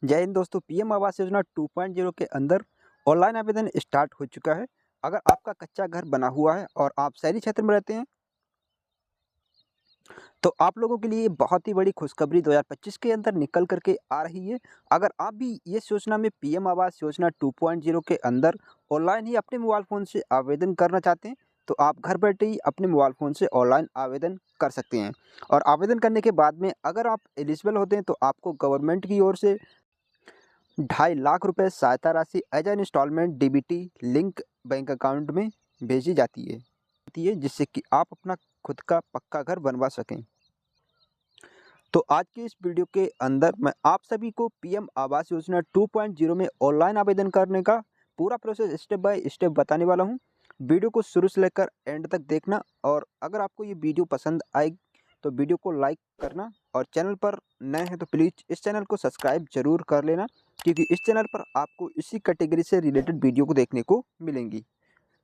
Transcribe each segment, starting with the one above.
जय हिंद दोस्तों। पीएम आवास योजना 2.0 के अंदर ऑनलाइन आवेदन स्टार्ट हो चुका है। अगर आपका कच्चा घर बना हुआ है और आप शहरी क्षेत्र में रहते हैं तो आप लोगों के लिए ये बहुत ही बड़ी खुशखबरी 2025 के अंदर निकल करके आ रही है। अगर आप भी इस योजना में पीएम आवास योजना 2.0 के अंदर ऑनलाइन ही अपने मोबाइल फ़ोन से आवेदन करना चाहते हैं तो आप घर बैठे ही अपने मोबाइल फ़ोन से ऑनलाइन आवेदन कर सकते हैं। और आवेदन करने के बाद में अगर आप एलिजिबल होते हैं तो आपको गवर्नमेंट की ओर से 2.5 लाख रुपए सहायता राशि as an installment DBT link bank account में भेजी जाती है जिससे कि आप अपना खुद का पक्का घर बनवा सकें। तो आज के इस वीडियो के अंदर मैं आप सभी को पीएम आवास योजना 2.0 में ऑनलाइन आवेदन करने का पूरा प्रोसेस स्टेप बाय स्टेप बताने वाला हूं। वीडियो को शुरू से लेकर एंड तक देखना और अगर आपको ये वीडियो पसंद आए तो वीडियो को लाइक करना और चैनल पर नए हैं तो प्लीज़ इस चैनल को सब्सक्राइब जरूर कर लेना क्योंकि इस चैनल पर आपको इसी कैटेगरी से रिलेटेड वीडियो को देखने को मिलेंगी।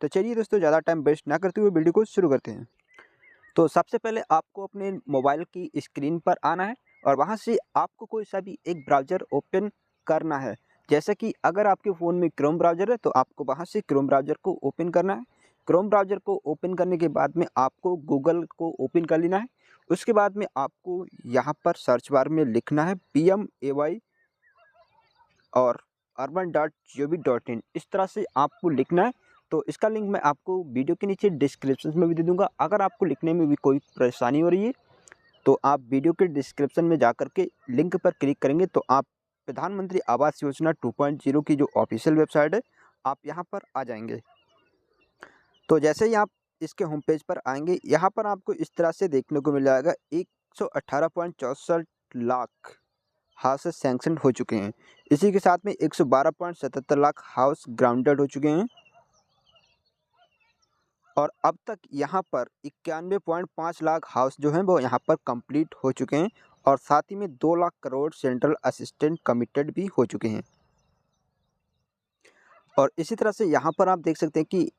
तो चलिए दोस्तों, ज़्यादा टाइम वेस्ट ना करते हुए वीडियो को शुरू करते हैं। तो सबसे पहले आपको अपने मोबाइल की स्क्रीन पर आना है और वहाँ से आपको कोई सा भी एक ब्राउज़र ओपन करना है। जैसे कि अगर आपके फ़ोन में क्रोम ब्राउज़र है तो आपको वहाँ से क्रोम ब्राउज़र को ओपन करना है। क्रोम ब्राउज़र को ओपन करने के बाद में आपको गूगल को ओपन कर लेना है। उसके बाद में आपको यहाँ पर सर्च बार में लिखना है PMAY और urban.gov.in, इस तरह से आपको लिखना है। तो इसका लिंक मैं आपको वीडियो के नीचे डिस्क्रिप्शन में भी दे दूँगा। अगर आपको लिखने में भी कोई परेशानी हो रही है तो आप वीडियो के डिस्क्रिप्शन में जाकर के लिंक पर क्लिक करेंगे तो आप प्रधानमंत्री आवास योजना 2.0 की जो ऑफिशियल वेबसाइट है आप यहाँ पर आ जाएंगे। तो जैसे ही आप इसके होम पेज पर आएंगे यहाँ पर आपको इस तरह से देखने को मिल जाएगा 118.64 लाख हाउसेस सैंक्शन हो चुके हैं। इसी के साथ में 112.77 लाख हाउस ग्राउंडेड हो चुके हैं और अब तक यहाँ पर 91.5 लाख हाउस जो हैं वो यहाँ पर कंप्लीट हो चुके हैं और साथ ही में 2 lakh crore central assistant committed भी हो चुके हैं। और इसी तरह से यहाँ पर आप देख सकते हैं कि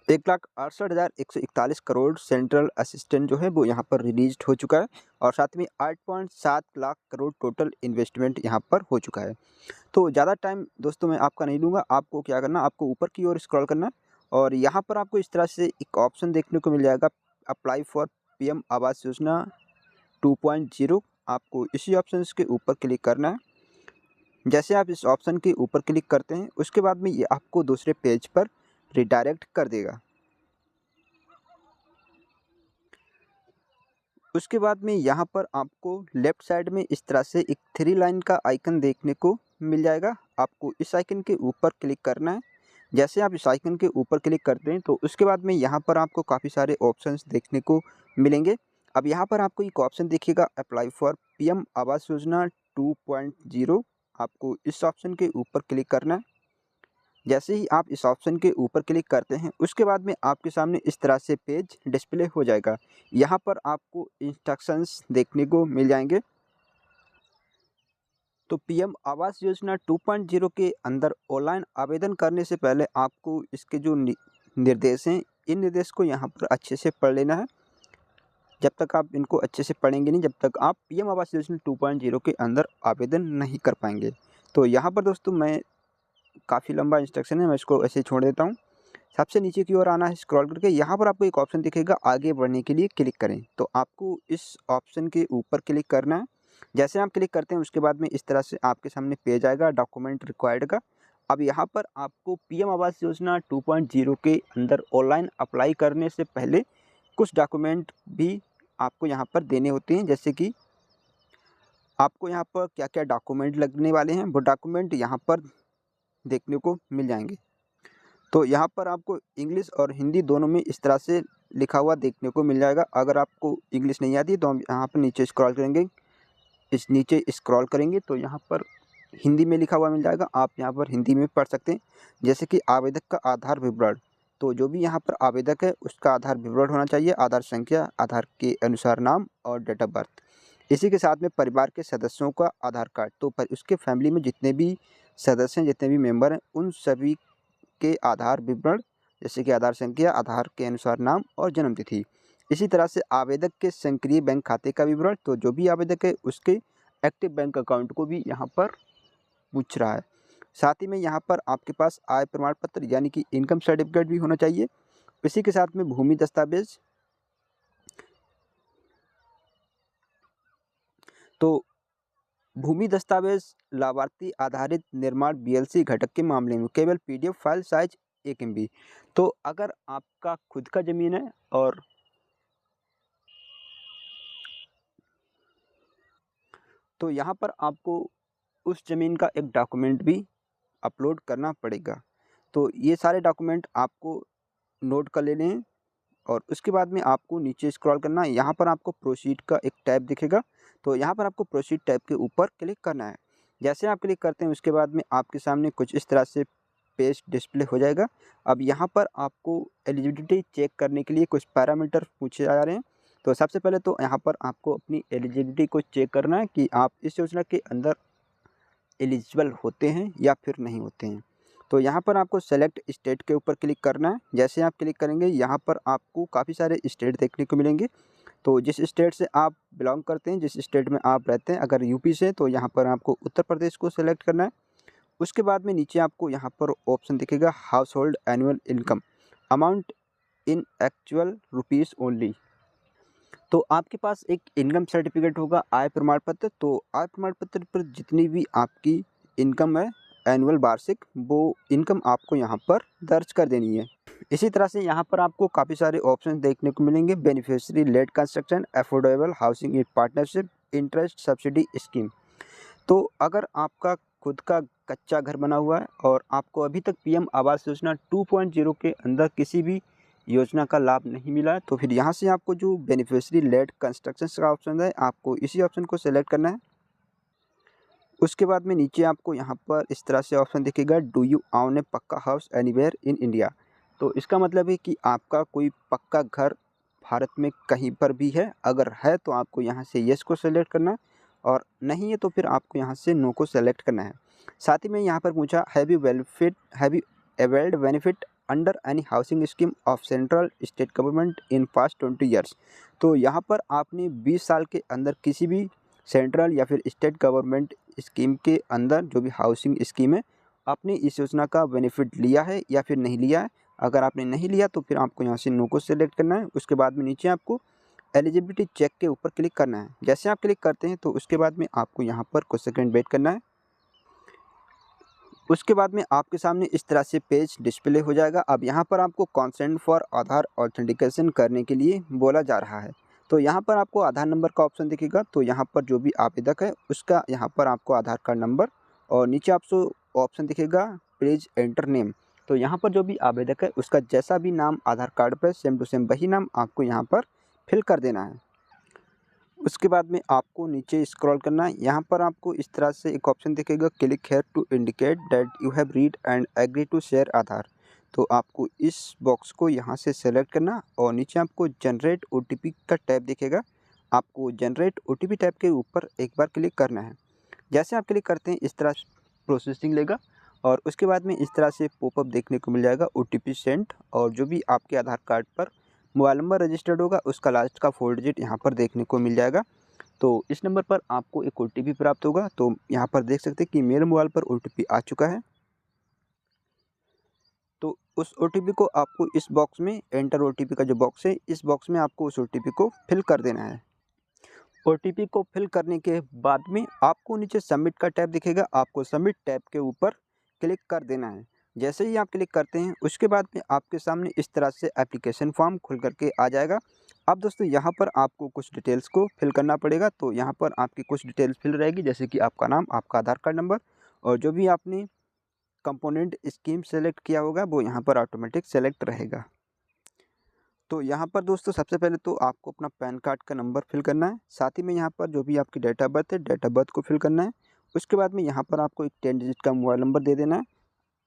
1,68,141 करोड़ सेंट्रल असिस्टेंट जो है वो यहाँ पर रिलीज्ड हो चुका है और साथ में 8.7 लाख करोड़ टोटल इन्वेस्टमेंट यहाँ पर हो चुका है। तो ज़्यादा टाइम दोस्तों मैं आपका नहीं लूँगा। आपको क्या करना, आपको ऊपर की ओर स्क्रॉल करना और यहाँ पर आपको इस तरह से एक ऑप्शन देखने को मिल जाएगा, अप्लाई फॉर पीएम आवास योजना 2.0। आपको इसी ऑप्शन के ऊपर क्लिक करना है। जैसे आप इस ऑप्शन के ऊपर क्लिक करते हैं उसके बाद में ये आपको दूसरे पेज पर रिडायरेक्ट कर देगा। उसके बाद में यहाँ पर आपको लेफ़्ट साइड में इस तरह से एक 3 लाइन का आइकन देखने को मिल जाएगा। आपको इस आइकन के ऊपर क्लिक करना है। जैसे आप इस आइकन के ऊपर क्लिक करते हैं तो उसके बाद में यहाँ पर आपको काफ़ी सारे ऑप्शंस देखने को मिलेंगे। अब यहाँ पर आपको एक ऑप्शन दिखेगा, अप्लाई फॉर पीएम आवास योजना 2.0। आपको इस ऑप्शन के ऊपर क्लिक करना है। जैसे ही आप इस ऑप्शन के ऊपर क्लिक करते हैं उसके बाद में आपके सामने इस तरह से पेज डिस्प्ले हो जाएगा। यहाँ पर आपको इंस्ट्रक्शंस देखने को मिल जाएंगे। तो पीएम आवास योजना 2.0 के अंदर ऑनलाइन आवेदन करने से पहले आपको इसके जो निर्देश हैं इन निर्देश को यहाँ पर अच्छे से पढ़ लेना है। जब तक आप इनको अच्छे से पढ़ेंगे नहीं जब तक आप पीएम आवास योजना 2.0 के अंदर आवेदन नहीं कर पाएंगे। तो यहाँ पर दोस्तों मैं काफ़ी लंबा इंस्ट्रक्शन है, मैं इसको ऐसे ही छोड़ देता हूँ। सबसे नीचे की ओर आना है स्क्रॉल करके, यहाँ पर आपको एक ऑप्शन दिखेगा आगे बढ़ने के लिए क्लिक करें। तो आपको इस ऑप्शन के ऊपर क्लिक करना है। जैसे आप क्लिक करते हैं उसके बाद में इस तरह से आपके सामने पेज आएगा डॉक्यूमेंट रिक्वायर्ड का। अब यहाँ पर आपको पीएम आवास योजना 2.0 के अंदर ऑनलाइन अप्लाई करने से पहले कुछ डॉक्यूमेंट भी आपको यहाँ पर देने होते हैं। जैसे कि आपको यहाँ पर क्या क्या डॉक्यूमेंट लगने वाले हैं वो डॉक्यूमेंट यहाँ पर देखने को मिल जाएंगे। तो यहाँ पर आपको इंग्लिश और हिंदी दोनों में इस तरह से लिखा हुआ देखने को मिल जाएगा। अगर आपको इंग्लिश नहीं आती तो हम यहाँ पर नीचे स्क्रॉल करेंगे, इस नीचे स्क्रॉल करेंगे तो यहाँ पर हिंदी में लिखा हुआ मिल जाएगा। आप यहाँ पर हिंदी में पढ़ सकते हैं। जैसे कि आवेदक का आधार विवरण, तो जो भी यहाँ पर आवेदक है उसका आधार विवरण होना चाहिए, आधार संख्या, आधार के अनुसार नाम और डेट ऑफ बर्थ। इसी के साथ में परिवार के सदस्यों का आधार कार्ड, तो उसके फैमिली में जितने भी सदस्य हैं, जितने भी मेंबर हैं, उन सभी के आधार विवरण, जैसे कि आधार संख्या, आधार के अनुसार नाम और जन्म तिथि। इसी तरह से आवेदक के सक्रिय बैंक खाते का विवरण, तो जो भी आवेदक है उसके एक्टिव बैंक अकाउंट को भी यहाँ पर पूछ रहा है। साथ ही में यहाँ पर आपके पास आय प्रमाण पत्र यानी कि इनकम सर्टिफिकेट भी होना चाहिए। इसी के साथ में भूमि दस्तावेज। तो भूमि दस्तावेज लाभार्थी आधारित निर्माण बीएलसी घटक के मामले में केवल पीडीएफ फाइल साइज 1 MB। तो अगर आपका खुद का ज़मीन है और तो यहाँ पर आपको उस ज़मीन का एक डॉक्यूमेंट भी अपलोड करना पड़ेगा। तो ये सारे डॉक्यूमेंट आपको नोट कर लेने हैं और उसके बाद में आपको नीचे स्क्रॉल करना है। यहाँ पर आपको प्रोसीड का एक टैब दिखेगा, तो यहाँ पर आपको प्रोसीड टैब के ऊपर क्लिक करना है। जैसे आप क्लिक करते हैं उसके बाद में आपके सामने कुछ इस तरह से पेज डिस्प्ले हो जाएगा। अब यहाँ पर आपको एलिजिबिलिटी चेक करने के लिए कुछ पैरामीटर पूछे जा रहे हैं। तो सबसे पहले तो यहाँ पर आपको अपनी एलिजिबिलिटी को चेक करना है कि आप इस योजना के अंदर एलिजिबल होते हैं या फिर नहीं होते हैं। तो यहाँ पर आपको सेलेक्ट स्टेट के ऊपर क्लिक करना है। जैसे आप क्लिक करेंगे यहाँ पर आपको काफ़ी सारे स्टेट देखने को मिलेंगे। तो जिस स्टेट से आप बिलोंग करते हैं, जिस स्टेट में आप रहते हैं, अगर यूपी से तो यहाँ पर आपको उत्तर प्रदेश को सेलेक्ट करना है। उसके बाद में नीचे आपको यहाँ पर ऑप्शन दिखेगा house hold annual income amount in actual rupees only. तो आपके पास एक इनकम सर्टिफिकेट होगा, आय प्रमाण पत्र। तो आय प्रमाण पत्र पर जितनी भी आपकी इनकम है एनुअल वार्षिक, वो इनकम आपको यहाँ पर दर्ज कर देनी है। इसी तरह से यहाँ पर आपको काफ़ी सारे ऑप्शन देखने को मिलेंगे। Beneficiary led construction, affordable housing in partnership, interest subsidy scheme. तो अगर आपका खुद का कच्चा घर बना हुआ है और आपको अभी तक पीएम आवास योजना 2.0 के अंदर किसी भी योजना का लाभ नहीं मिला है, तो फिर यहाँ से आपको जो बेनिफिशियरी लेड कंस्ट्रक्शन का ऑप्शन है, आपको इसी ऑप्शन को सेलेक्ट करना है। उसके बाद में नीचे आपको यहाँ पर इस तरह से ऑप्शन दिखेगा, डू यू ओन ए पक्का हाउस एनीवेयर इन इंडिया। तो इसका मतलब है कि आपका कोई पक्का घर भारत में कहीं पर भी है। अगर है तो आपको यहाँ से येस को सेलेक्ट करना है और नहीं है तो फिर आपको यहाँ से नो को सेलेक्ट करना है। साथ ही में यहाँ पर पूछा have you availed benefit under any housing scheme of central state government in past 20 years. तो यहाँ पर आपने 20 साल के अंदर किसी भी सेंट्रल या फिर स्टेट गवर्नमेंट स्कीम के अंदर जो भी हाउसिंग स्कीम है, आपने इस योजना का बेनिफिट लिया है या फिर नहीं लिया है। अगर आपने नहीं लिया तो फिर आपको यहाँ से नो को सेलेक्ट करना है। उसके बाद में नीचे आपको एलिजिबिलिटी चेक के ऊपर क्लिक करना है। जैसे आप क्लिक करते हैं तो उसके बाद में आपको यहाँ पर कुछ सेकंड वेट करना है। उसके बाद में आपके सामने इस तरह से पेज डिस्प्ले हो जाएगा। अब यहाँ पर आपको कॉन्सेंट फॉर आधार ऑथेंटिकेशन करने के लिए बोला जा रहा है। तो यहाँ पर आपको आधार नंबर का ऑप्शन दिखेगा। तो यहाँ पर जो भी आवेदक है उसका यहाँ पर आपको आधार कार्ड नंबर और नीचे आपको ऑप्शन दिखेगा प्लीज एंटर नेम। तो यहाँ पर जो भी आवेदक है उसका जैसा भी नाम आधार कार्ड पर सेम टू सेम वही नाम आपको यहाँ पर फिल कर देना है। उसके बाद में आपको नीचे स्क्रॉल करना है। यहाँ पर आपको इस तरह से एक ऑप्शन दिखेगा click here to indicate that you have read and agree to share Aadhaar. तो आपको इस बॉक्स को यहाँ से सेलेक्ट करना और नीचे आपको जनरेट ओटीपी का टैब दिखेगा। आपको जनरेट ओटीपी टैब के ऊपर एक बार क्लिक करना है। जैसे आप क्लिक करते हैं इस तरह प्रोसेसिंग लेगा और उसके बाद में इस तरह से पॉपअप देखने को मिल जाएगा ओटीपी सेंट, और जो भी आपके आधार कार्ड पर मोबाइल नंबर रजिस्टर्ड होगा उसका लास्ट का 4 डिजिट यहाँ पर देखने को मिल जाएगा। तो इस नंबर पर आपको एक ओटीपी प्राप्त होगा। तो यहाँ पर देख सकते हैं कि मेरे मोबाइल पर ओटीपी आ चुका है। तो उस ओटीपी को आपको इस बॉक्स में एंटर ओटीपी का जो बॉक्स है, इस बॉक्स में आपको उस ओटीपी को फिल कर देना है। ओटीपी को फिल करने के बाद में आपको नीचे सबमिट का टैब दिखेगा। आपको सबमिट टैब के ऊपर क्लिक कर देना है। जैसे ही आप क्लिक करते हैं उसके बाद में आपके सामने इस तरह से एप्लीकेशन फॉर्म खुल करके आ जाएगा। अब दोस्तों यहाँ पर आपको कुछ डिटेल्स को फिल करना पड़ेगा। तो यहाँ पर आपकी कुछ डिटेल्स फिल रहेगी, जैसे कि आपका नाम, आपका आधार कार्ड नंबर और जो भी आपने कंपोनेंट स्कीम सेलेक्ट किया होगा वो यहाँ पर ऑटोमेटिक सेलेक्ट रहेगा। तो यहाँ पर दोस्तों सबसे पहले तो आपको अपना पैन कार्ड का नंबर फिल करना है। साथ ही में यहाँ पर जो भी आपकी डेट ऑफ बर्थ है, डेट ऑफ बर्थ को फिल करना है। उसके बाद में यहाँ पर आपको एक 10 डिजिट का मोबाइल नंबर दे देना है।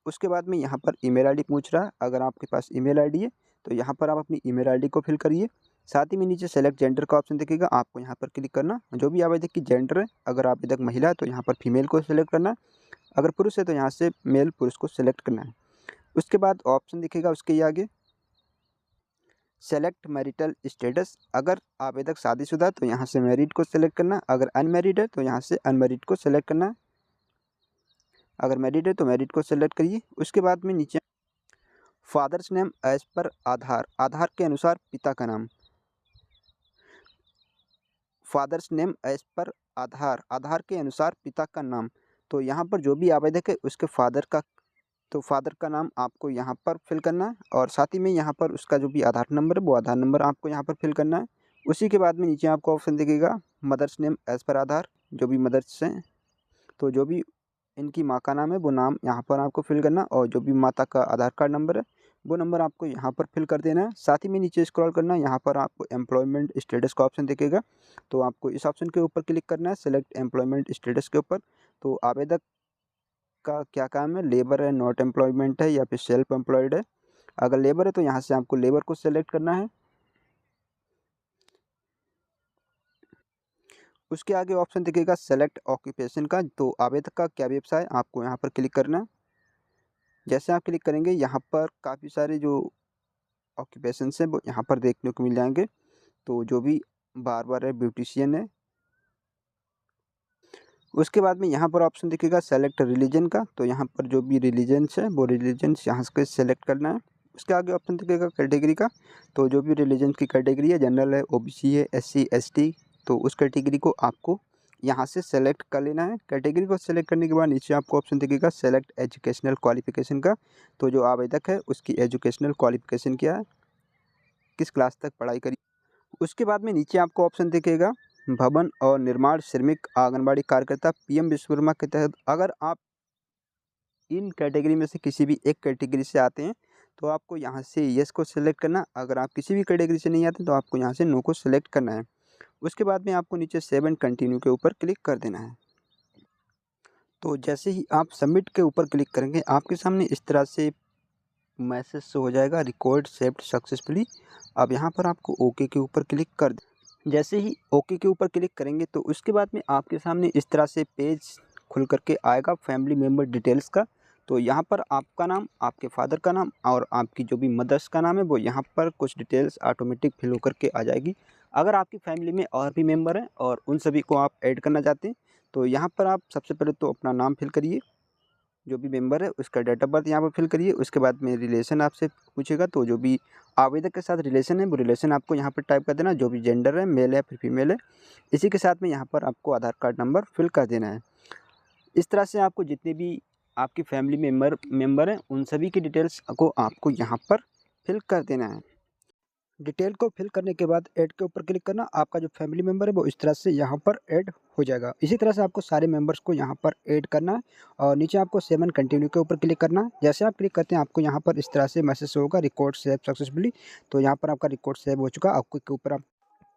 उसके बाद में यहाँ पर ईमेल आईडी पूछ रहा है। अगर आपके पास ईमेल आईडी है तो यहाँ पर आप अपनी ईमेल आईडी को फिल करिए। साथ ही में नीचे सेलेक्ट जेंडर का ऑप्शन दिखेगा, आपको यहाँ पर क्लिक करना। जो भी आवेदक की जेंडर है, अगर आवेदक महिला है तो यहाँ पर फीमेल को सिलेक्ट करना है, अगर पुरुष है तो यहाँ से मेल पुरुष को सिलेक्ट करना है। उसके बाद ऑप्शन दिखेगा उसके आगे सेलेक्ट मैरिटल स्टेटस, अगर आवेदक शादीशुदा तो यहाँ से मैरिड को सेलेक्ट करना, अगर अनमैरिड है तो यहाँ से अनमैरिड को सेलेक्ट करना, अगर मैरिड है तो मैरिड को सेलेक्ट करिए। उसके बाद में नीचे फादर्स नेम एज पर आधार, आधार के अनुसार पिता का नाम, फादर्स नेम एज पर आधार, आधार के अनुसार पिता का नाम। तो यहाँ पर जो भी आवेदक है उसके फादर का नाम आपको यहाँ पर फिल करना है, और साथ ही में यहाँ पर उसका जो भी आधार नंबर है वो आधार नंबर आपको यहाँ पर फिल करना है। उसी के बाद में नीचे आपको ऑप्शन दिखेगा मदर्स नेम एज पर आधार, जो भी मदर्स हैं तो जो भी इनकी माँ का नाम है वो नाम यहाँ पर आपको फिल करना, और जो भी माता का आधार कार्ड नंबर है वो नंबर आपको यहाँ पर फिल कर देना है। साथ ही में नीचे स्क्रॉल करना है, यहाँ पर आपको एम्प्लॉयमेंट स्टेटस का ऑप्शन दिखेगा, तो आपको इस ऑप्शन के ऊपर क्लिक करना है, सेलेक्ट एम्प्लॉयमेंट स्टेटस के ऊपर। तो आवेदक का क्या काम है, लेबर है, नॉट एम्प्लॉयमेंट है या फिर सेल्फ एम्प्लॉयड है। अगर लेबर है तो यहाँ से आपको लेबर को सेलेक्ट करना है। उसके आगे ऑप्शन दिखेगा सेलेक्ट ऑक्यूपेशन का, तो आवेदक का क्या व्यवसाय है आपको यहाँ पर क्लिक करना है। जैसे आप क्लिक करेंगे यहाँ पर काफ़ी सारे जो ऑक्यूपेशंस हैं वो यहाँ पर देखने को मिल जाएंगे। तो जो भी बार्बर है, ब्यूटिशियन है। उसके बाद में यहाँ पर ऑप्शन दिखेगा सेलेक्ट रिलीजन का, तो यहाँ पर जो भी रिलीजन्स है वो रिलीजन्स यहाँ से सेलेक्ट करना है। उसके आगे ऑप्शन दिखेगा कैटेगरी का, तो जो भी रिलीजन की कैटेगरी है, जनरल है, ओबीसी है, एससी एसटी, तो उस कैटेगरी को आपको यहाँ से सेलेक्ट कर लेना है। कैटेगरी को सेलेक्ट करने के बाद नीचे आपको ऑप्शन दिखेगा सेलेक्ट एजुकेशनल क्वालिफिकेशन का, तो जो आवेदक है उसकी एजुकेशनल क्वालिफिकेशन क्या है, किस क्लास तक पढ़ाई करी। उसके बाद में नीचे आपको ऑप्शन दिखेगा भवन और निर्माण श्रमिक आंगनबाड़ी कार्यकर्ता पीएम विश्वकर्मा के तहत। अगर आप इन कैटेगरी में से किसी भी एक कैटेगरी से आते हैं तो आपको यहाँ से यस को सिलेक्ट करना, अगर आप किसी भी कैटेगरी से नहीं आते तो आपको यहाँ से नो को सिलेक्ट करना है। उसके बाद में आपको नीचे सेव एंड कंटिन्यू के ऊपर क्लिक कर देना है। तो जैसे ही आप सबमिट के ऊपर क्लिक करेंगे आपके सामने इस तरह से मैसेज शो हो जाएगा, रिकॉर्ड सेव्ड सक्सेसफुली। अब यहाँ पर आपको ओके के ऊपर क्लिक कर दें। जैसे ही ओके के ऊपर क्लिक करेंगे तो उसके बाद में आपके सामने इस तरह से पेज खुल करके आएगा फैमिली मेम्बर डिटेल्स का। तो यहाँ पर आपका नाम, आपके फादर का नाम और आपकी जो भी मदर्स का नाम है वो यहाँ पर कुछ डिटेल्स ऑटोमेटिक फिल होकर के आ जाएगी। अगर आपकी फैमिली में और भी मेम्बर हैं और उन सभी को आप ऐड करना चाहते हैं तो यहाँ पर आप सबसे पहले तो अपना नाम फिल करिए, जो भी मेंबर है उसका डेट ऑफ बर्थ यहाँ पर फिल करिए। उसके बाद में रिलेशन आपसे पूछेगा, तो जो भी आवेदक के साथ रिलेशन है वो रिलेशन आपको यहाँ पर टाइप कर देना, जो भी जेंडर है, मेल है फिर फीमेल है। इसी के साथ में यहाँ पर आपको आधार कार्ड नंबर फिल कर देना है। इस तरह से आपको जितने भी आपकी फैमिली मेम्बर हैं उन सभी की डिटेल्स को आपको यहाँ पर फिल कर देना है। डिटेल को फिल करने के बाद ऐड के ऊपर क्लिक करना, आपका जो फैमिली मेम्बर है वो इस तरह से यहाँ पर ऐड हो जाएगा। इसी तरह से आपको सारे मेंबर्स को यहाँ पर ऐड करना है और नीचे आपको सेव एंड कंटिन्यू के ऊपर क्लिक करना है। जैसे आप क्लिक करते हैं आपको यहाँ पर इस तरह से मैसेज होगा रिकॉर्ड सेव सक्सेसफुली। तो यहाँ पर आपका रिकॉर्ड सेव हो चुका आपको के ऊपर। आप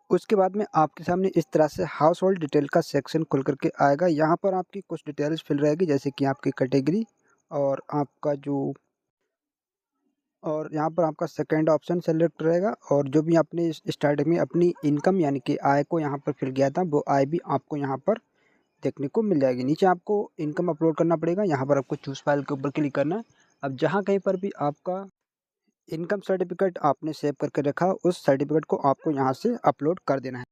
उसके बाद में आपके सामने इस तरह से हाउस होल्ड डिटेल का सेक्शन खुल करके आएगा। यहाँ पर आपकी कुछ डिटेल्स फिल रहेगी, जैसे कि आपकी कैटेगरी और आपका जो, और यहाँ पर आपका सेकंड ऑप्शन सेलेक्ट रहेगा, और जो भी आपने स्टार्टिंग में अपनी इनकम यानी कि आय को यहाँ पर फिल किया था वो आय भी आपको यहाँ पर देखने को मिल जाएगी। नीचे आपको इनकम अपलोड करना पड़ेगा, यहाँ पर आपको चूज़ फाइल के ऊपर क्लिक करना है। अब जहाँ कहीं पर भी आपका इनकम सर्टिफिकेट आपने सेव करके रखा उस सर्टिफिकेट को आपको यहाँ से अपलोड कर देना है।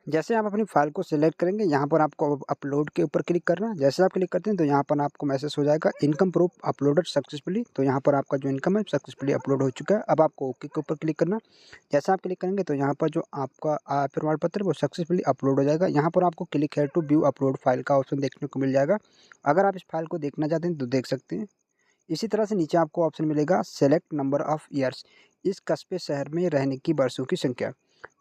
जैसे आप अपनी फ़ाइल को सिलेक्ट करेंगे यहाँ पर आपको अपलोड के ऊपर क्लिक करना है। जैसे आप क्लिक करते हैं तो यहाँ पर आपको मैसेज हो जाएगा इनकम प्रूफ अपलोडेड सक्सेसफुली। तो यहाँ पर आपका जो इनकम है सक्सेसफुली अपलोड हो चुका है। अब आपको ओके के ऊपर क्लिक करना। जैसे आप क्लिक करेंगे तो यहाँ पर जो आपका आय प्रमाण पत्र है वो सक्सेसफुली अपलोड हो जाएगा। यहाँ पर आपको click here to view upload file का ऑप्शन देखने को मिल जाएगा। अगर आप इस फाइल को देखना चाहते हैं तो देख सकते हैं। इसी तरह से नीचे आपको ऑप्शन मिलेगा सेलेक्ट नंबर ऑफ़ ईयर्स, इस कस्बे शहर में रहने की वर्षों की संख्या।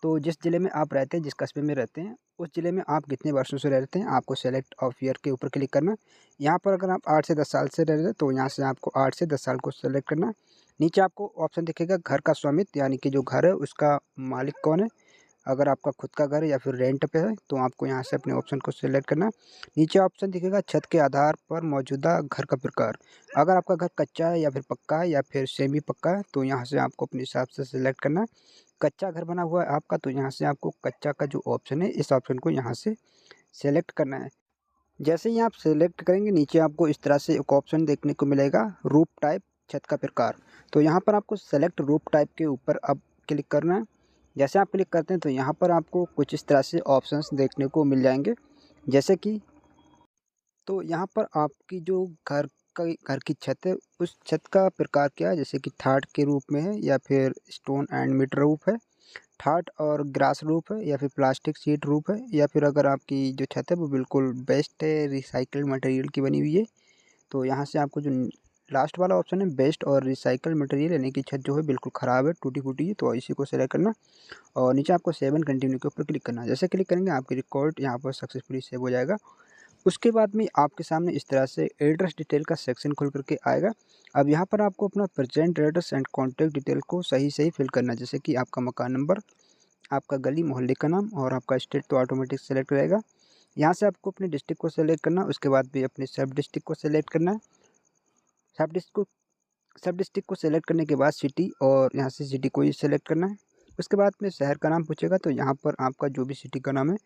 तो जिस ज़िले में आप रहते हैं, जिस कस्बे में रहते हैं उस ज़िले में आप कितने वर्षों से रहते हैं आपको सेलेक्ट ऑफ ईयर के ऊपर क्लिक करना। यहाँ पर अगर आप 8 से 10 साल से रह रहे हैं तो यहाँ से आपको 8 से 10 साल को सेलेक्ट करना। नीचे आपको ऑप्शन दिखेगा घर का स्वामित्व, यानी कि जो घर है उसका मालिक कौन है। अगर आपका खुद का घर है या फिर रेंट पे है तो आपको यहाँ से अपने ऑप्शन को सिलेक्ट करना। नीचे ऑप्शन दिखेगा छत के आधार पर मौजूदा घर का प्रकार। अगर आपका घर कच्चा है या फिर पक्का है या फिर सेमी पक्का है तो यहाँ से आपको अपने हिसाब से सिलेक्ट करना। कच्चा घर बना हुआ है आपका तो यहाँ से आपको कच्चा का जो ऑप्शन है इस ऑप्शन को यहाँ से सेलेक्ट करना है। जैसे ही आप सेलेक्ट करेंगे नीचे आपको इस तरह से एक ऑप्शन देखने को मिलेगा रूफ टाइप, छत का प्रकार। तो यहाँ पर आपको सेलेक्ट रूफ टाइप के ऊपर अब क्लिक करना है। जैसे आप क्लिक करते हैं तो यहाँ पर आपको कुछ इस तरह से ऑप्शंस देखने को मिल जाएंगे, जैसे कि तो यहाँ पर आपकी जो घर की छत है, उस छत का प्रकार क्या है, जैसे कि ठाट के रूप में है या फिर स्टोन एंड मिड रूफ है, ठाट और ग्रास रूफ है या फिर प्लास्टिक शीट रूफ है, या फिर अगर आपकी जो छत है वो बिल्कुल बेस्ट है, रिसाइकल्ड मटेरियल की बनी हुई है। तो यहाँ से आपको जो लास्ट वाला ऑप्शन है बेस्ट और रिसाइकल मटेरियल, यानी कि छत जो है बिल्कुल ख़राब है, टूटी फूटी है, तो इसी को सेलेक्ट करना और नीचे आपको सेव एंड कंटिन्यू के ऊपर क्लिक करना है। जैसे क्लिक करेंगे आपकी रिकॉर्ड यहाँ पर सक्सेसफुली सेव हो जाएगा। उसके बाद में आपके सामने इस तरह से एड्रेस डिटेल का सेक्शन खुल करके आएगा। अब यहाँ पर आपको अपना present address and contact detail को सही फिल करना है, जैसे कि आपका मकान नंबर, आपका गली मोहल्ले का नाम और आपका स्टेट तो ऑटोमेटिक सेलेक्ट रहेगा। यहाँ से आपको अपने डिस्ट्रिक्ट को सेलेक्ट करना है, उसके बाद भी अपने सब डिस्ट्रिक्ट को सेलेक्ट करना है। सब डिस्ट्रिक्ट को सेलेक्ट करने के बाद सिटी, और यहाँ से सिटी को ही सेलेक्ट करना है। उसके बाद में शहर का नाम पूछेगा, तो यहाँ पर आपका जो भी सिटी का नाम है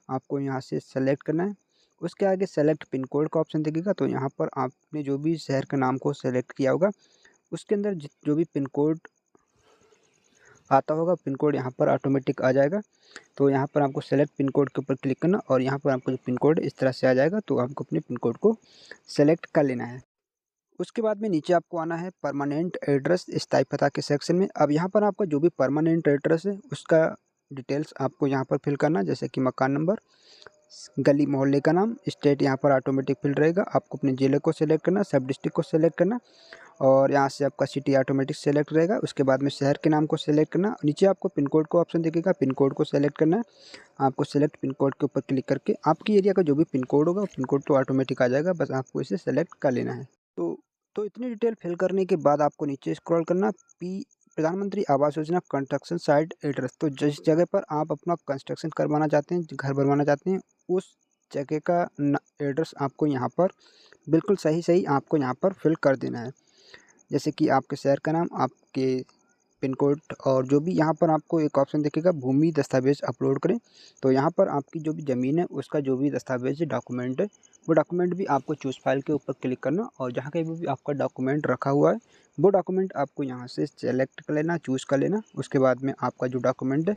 आपको यहाँ से सेलेक्ट करना है। उसके आगे सेलेक्ट पिन कोड का ऑप्शन दिखेगा, तो यहाँ पर आपने जो भी शहर के नाम को सेलेक्ट किया होगा उसके अंदर जो भी पिन कोड आता होगा, पिन कोड यहाँ पर ऑटोमेटिक आ जाएगा। तो यहाँ पर आपको सेलेक्ट पिन कोड के ऊपर क्लिक करना और यहाँ पर आपको जो पिन कोड इस तरह से आ जाएगा, तो आपको अपने पिन कोड को सेलेक्ट कर लेना है। उसके बाद में नीचे आपको आना है परमानेंट एड्रेस स्थायी पता के सेक्शन में। अब यहाँ पर आपका जो भी परमानेंट एड्रेस है उसका डिटेल्स आपको यहाँ पर फिल करना है, जैसे कि मकान नंबर, गली मोहल्ले का नाम, स्टेट यहाँ पर ऑटोमेटिक फिल रहेगा। आपको अपने ज़िले को सेलेक्ट करना, सब डिस्ट्रिक्ट को सेलेक्ट करना और यहाँ से आपका सिटी ऑटोमेटिक सेलेक्ट रहेगा। उसके बाद में शहर के नाम को सेलेक्ट करना, नीचे आपको पिन कोड का ऑप्शन दिखेगा, पिन कोड को सेलेक्ट करना है। आपको सेलेक्ट पिन कोड के ऊपर क्लिक करके आपकी एरिया का जो भी पिन कोड होगा पिन कोड तो ऑटोमेटिक आ जाएगा, बस आपको इसे सेलेक्ट कर लेना है। तो इतनी डिटेल फिल करने के बाद आपको नीचे स्क्रॉल करना, प्रधानमंत्री आवास योजना कंस्ट्रक्शन साइट एड्रेस। तो जिस जगह पर आप अपना कंस्ट्रक्शन करवाना चाहते हैं, घर बनवाना चाहते हैं, उस जगह का एड्रेस आपको यहाँ पर बिल्कुल सही आपको यहाँ पर फिल कर देना है, जैसे कि आपके शहर का नाम, आपके पिन कोड और जो भी यहाँ पर आपको एक ऑप्शन दिखेगा भूमि दस्तावेज अपलोड करें। तो यहाँ पर आपकी जो भी ज़मीन है उसका जो भी दस्तावेज डॉक्यूमेंट है वो डॉक्यूमेंट भी आपको चूज़ फाइल के ऊपर क्लिक करना और जहाँ कहीं भी आपका डॉक्यूमेंट रखा हुआ है वो डॉक्यूमेंट आपको यहाँ से सेलेक्ट कर लेना, चूज़ कर लेना। उसके बाद में आपका जो डॉक्यूमेंट है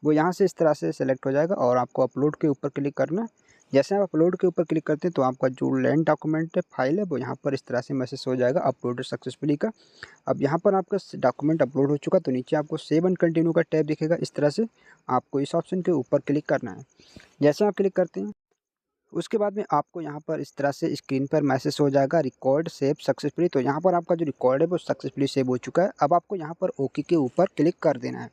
वो यहाँ से इस तरह से सेलेक्ट हो जाएगा और आपको अपलोड के ऊपर क्लिक करना है। जैसे आप अपलोड के ऊपर क्लिक करते हैं तो आपका जो लैंड डॉक्यूमेंट है फाइल है वो यहाँ पर इस तरह से मैसेज हो जाएगा अपलोडेड सक्सेसफुली का। अब यहाँ पर आपका डॉक्यूमेंट अपलोड हो चुका, तो नीचे आपको सेव एंड कंटिन्यू का टैब दिखेगा, इस तरह से आपको इस ऑप्शन के ऊपर क्लिक करना है। जैसे आप क्लिक करते हैं उसके बाद में आपको यहाँ पर इस तरह से स्क्रीन पर मैसेज हो जाएगा रिकॉर्ड सेव सक्सेसफुली। तो यहाँ पर आपका जो रिकॉर्ड है वो सक्सेसफुली सेव हो चुका है। अब आपको यहाँ पर ओके के ऊपर क्लिक कर देना है।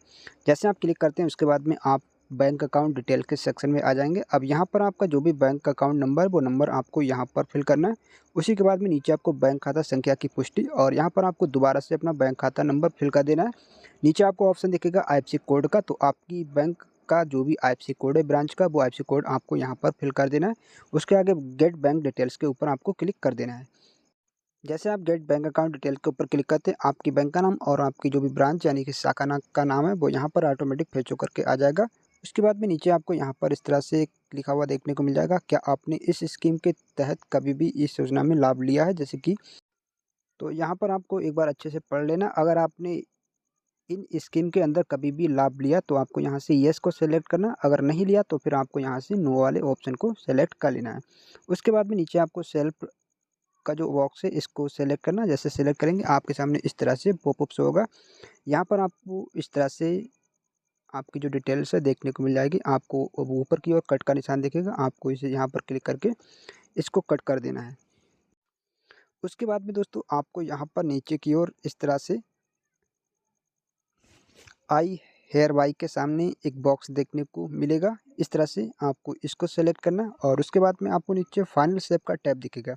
जैसे आप क्लिक करते हैं उसके बाद में आप बैंक अकाउंट डिटेल के सेक्शन में आ जाएंगे। अब यहाँ पर आपका जो भी बैंक अकाउंट नंबर वो नंबर आपको यहाँ पर फिल करना है। उसी के बाद में नीचे आपको बैंक खाता संख्या की पुष्टि और यहाँ पर आपको दोबारा से अपना बैंक खाता नंबर फिल कर देना है। नीचे आपको ऑप्शन दिखेगा IFSC कोड का, तो आपकी बैंक का जो भी IFSC कोड है ब्रांच का वो IFSC कोड आपको यहाँ पर फिल कर देना है। उसके आगे गेट बैंक डिटेल्स के ऊपर आपको क्लिक कर देना है। जैसे आप गेट बैंक अकाउंट डिटेल के ऊपर क्लिक करते हैं आपकी बैंक का नाम और आपकी जो भी ब्रांच यानी कि शाखा का नाम है वो यहाँ पर ऑटोमेटिक फेच होकर के आ जाएगा। उसके बाद में नीचे आपको यहाँ पर इस तरह से एक लिखा हुआ देखने को मिल जाएगा, क्या आपने इस स्कीम के तहत कभी भी इस योजना में लाभ लिया है, जैसे कि तो यहाँ पर आपको एक बार अच्छे से पढ़ लेना। अगर आपने इन स्कीम के अंदर कभी भी लाभ लिया तो आपको यहाँ से येस को सेलेक्ट करना, अगर नहीं लिया तो फिर आपको यहाँ से नो वाले ऑप्शन को सेलेक्ट कर लेना है। उसके बाद में नीचे आपको सेल्फ का जो बॉक्स है इसको सेलेक्ट करना। जैसे सेलेक्ट करेंगे आपके सामने इस तरह से पॉपअप शो होगा। यहाँ पर आपको इस तरह से आपकी जो डिटेल्स है देखने को मिल जाएगी। आपको ऊपर की ओर कट का निशान दिखेगा, आपको इसे यहाँ पर क्लिक करके इसको कट कर देना है। उसके बाद में दोस्तों आपको यहाँ पर नीचे की ओर इस तरह से आई हेयर बाई के सामने एक बॉक्स देखने को मिलेगा, इस तरह से आपको इसको सेलेक्ट करना और उसके बाद में आपको नीचे फाइनल स्टेप का टैब दिखेगा,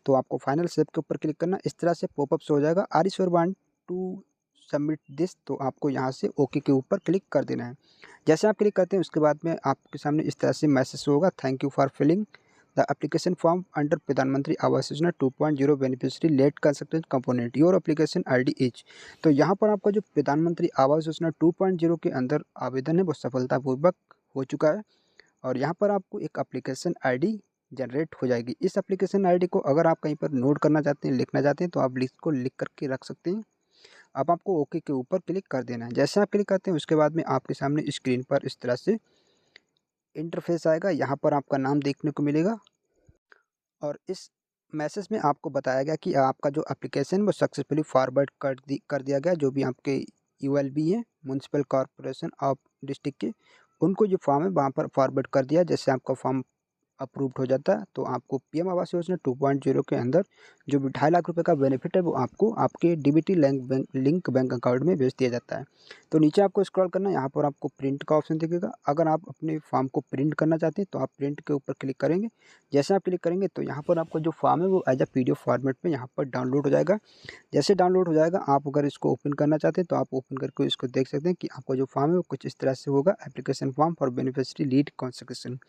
तो आपको फाइनल स्टेप के ऊपर क्लिक करना। इस तरह से पॉपअप हो जाएगा are sure want to submit this, तो आपको यहाँ से ओके के ऊपर क्लिक कर देना है। जैसे आप क्लिक करते हैं उसके बाद में आपके सामने इस तरह से मैसेज होगा, thank you for filling the application form under Pradhan Mantri Awas Yojana 2.0 beneficiary led construction component your application ID is. तो यहाँ पर आपका जो प्रधानमंत्री आवास योजना 2.0 के अंदर आवेदन है वो सफलतापूर्वक हो चुका है और यहाँ पर आपको एक एप्लीकेशन ID जनरेट हो जाएगी। इस एप्लीकेशन ID को अगर आप कहीं पर नोट करना चाहते हैं, लिखना चाहते हैं तो आप इसको लिख करके रख सकते हैं। अब आपको ओके के ऊपर क्लिक कर देना है। जैसे आप क्लिक करते हैं उसके बाद में आपके सामने स्क्रीन पर इस तरह से इंटरफेस आएगा। यहाँ पर आपका नाम देखने को मिलेगा और इस मैसेज में आपको बताया गया कि आपका जो एप्लीकेशन वो सक्सेसफुली फॉरवर्ड कर दिया गया। जो भी आपके यूएलबी हैं, म्युनिसिपल कॉर्पोरेशन ऑफ डिस्ट्रिक्ट के, उनको जो फॉर्म है वहाँ पर फॉरवर्ड कर दिया। जैसे आपका फॉर्म अप्रूव्ड हो जाता है तो आपको पीएम आवास योजना 2.0 के अंदर जो भी 2.5 लाख रुपए का बेनिफिट है वो आपको आपके डीबीटी लिंक बैंक अकाउंट में भेज दिया जाता है। तो नीचे आपको स्क्रॉल करना है, यहाँ पर आपको प्रिंट का ऑप्शन दिखेगा। अगर आप अपने फॉर्म को प्रिंट करना चाहते हैं तो आप प्रिंट के ऊपर क्लिक करेंगे। जैसे आप क्लिक करेंगे तो यहाँ पर आपका जो फॉर्म है वो एज अ पीडीएफ फॉर्मेट में यहाँ पर डाउनलोड हो जाएगा। जैसे डाउनलोड हो जाएगा, आप अगर इसको ओपन करना चाहते हैं तो आप ओपन करके इसको देख सकते हैं कि आपका जो फॉर्म है वो कुछ इस तरह से होगा। Application form for beneficiary lead concession.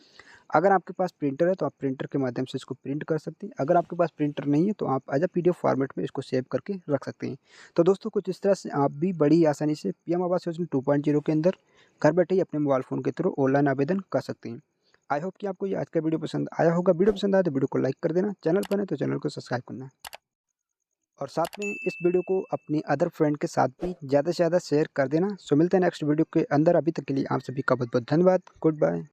अगर आपके पास प्रिंटर है तो आप प्रिंटर के माध्यम से इसको प्रिंट कर सकते हैं। अगर आपके पास प्रिंटर नहीं है तो आप एज अ पीडीएफ फॉर्मेट में इसको सेव करके रख सकते हैं। तो दोस्तों कुछ इस तरह से आप भी बड़ी आसानी से पीएम आवास योजना 2.0 के अंदर घर बैठे ही अपने मोबाइल फ़ोन के थ्रू ऑनलाइन आवेदन कर सकते हैं। आई होप कि आपको ये आज का वीडियो पसंद आया होगा। वीडियो पसंद आया तो वीडियो को लाइक कर देना, चैनल पर है तो चैनल को सब्सक्राइब करना और साथ में इस वीडियो को अपनी अदर फ्रेंड के साथ भी ज़्यादा से ज़्यादा शेयर कर देना। सो मिलते हैं नेक्स्ट वीडियो के अंदर। अभी तक के लिए आप सभी का बहुत बहुत धन्यवाद। Good bye.